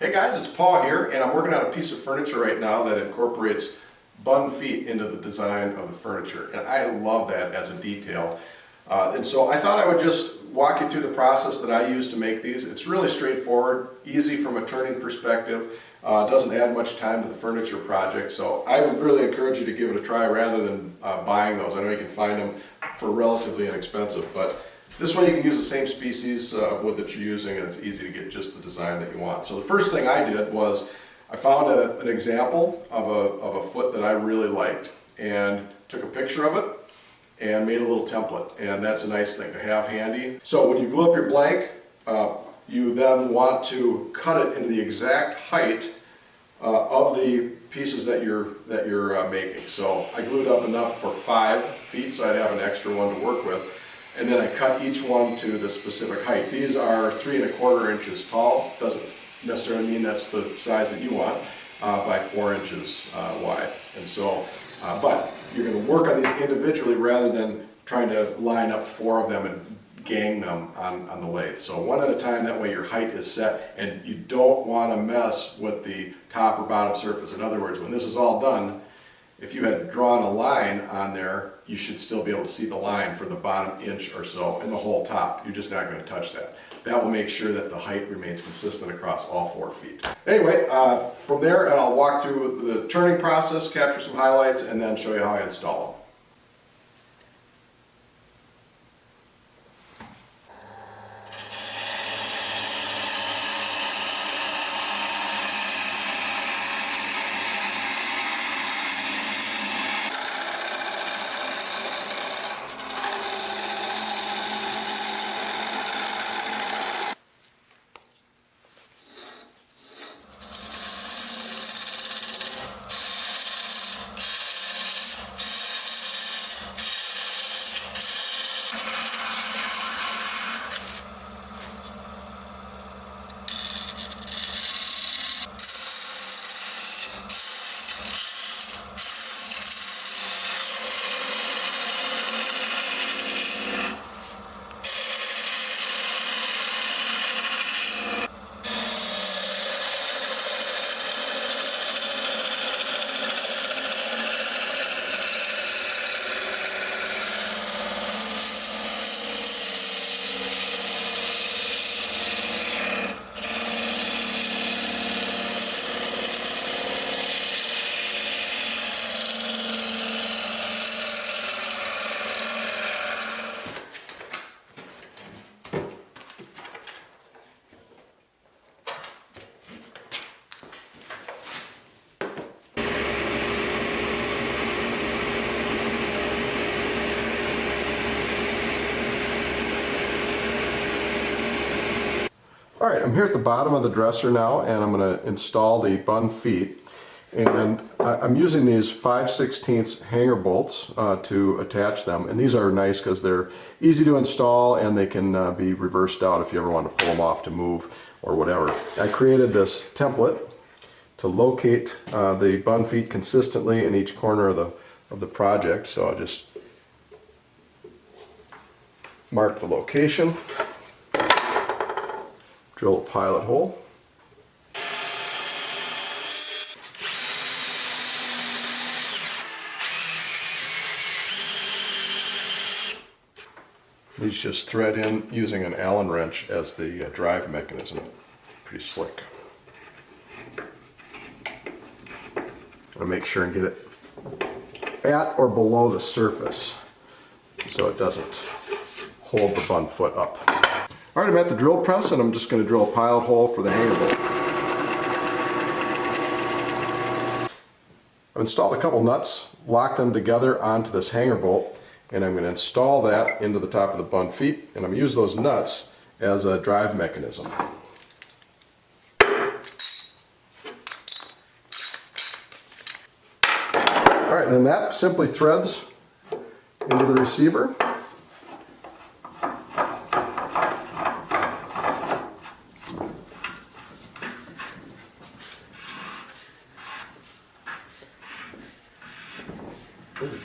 Hey guys, it's Paul here, and I'm working on a piece of furniture right now that incorporates Bun Feet into the design of the furniture, and I love that as a detail. And so I thought I would just walk you through the process that I use to make these. It's really straightforward, easy from a turning perspective, doesn't add much time to the furniture project, so I would really encourage you to give it a try rather than buying those. I know you can find them for relatively inexpensive, but this way you can use the same species of wood that you're using, and it's easy to get just the design that you want. So the first thing I did was I found an example of a foot that I really liked and took a picture of it and made a little template, and that's a nice thing to have handy. So when you glue up your blank, you then want to cut it into the exact height of the pieces that you're making. So I glued up enough for 5 feet, so I'd have an extra one to work with. And then I cut each one to the specific height. These are 3 1/4 inches tall. Doesn't necessarily mean that's the size that you want, by 4 inches wide. And so, but you're going to work on these individually rather than trying to line up 4 of them and gang them on the lathe. So one at a time, that way your height is set, and you don't want to mess with the top or bottom surface. In other words, when this is all done, if you had drawn a line on there, you should still be able to see the line for the bottom inch or so and the whole top. You're just not going to touch that. That will make sure that the height remains consistent across all 4 feet. Anyway, from there, and I'll walk through the turning process, capture some highlights, and then show you how I install them. All right, I'm here at the bottom of the dresser now, and I'm going to install the Bun Feet. And I'm using these 5/16 hanger bolts to attach them. And these are nice because they're easy to install, and they can be reversed out if you ever want to pull them off to move or whatever. I created this template to locate the Bun Feet consistently in each corner of the project. So I'll just mark the location. Drill a pilot hole. These just thread in using an Allen wrench as the drive mechanism. Pretty slick. I'm going to make sure and get it at or below the surface so it doesn't hold the bun foot up. All right, I'm at the drill press, and I'm just going to drill a pilot hole for the hanger bolt. I've installed a couple nuts, locked them together onto this hanger bolt, and I'm going to install that into the top of the Bun Feet, and I'm going to use those nuts as a drive mechanism. All right, and then that simply threads into the receiver.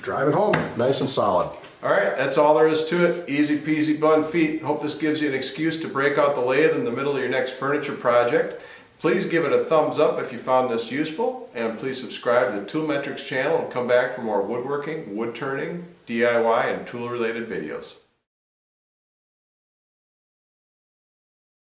Drive it home, nice and solid. All right, that's all there is to it. Easy peasy Bun Feet. Hope this gives you an excuse to break out the lathe in the middle of your next furniture project. Please give it a thumbs up if you found this useful, and please subscribe to the Tool Metrics channel and come back for more woodworking, wood turning, DIY, and tool related videos.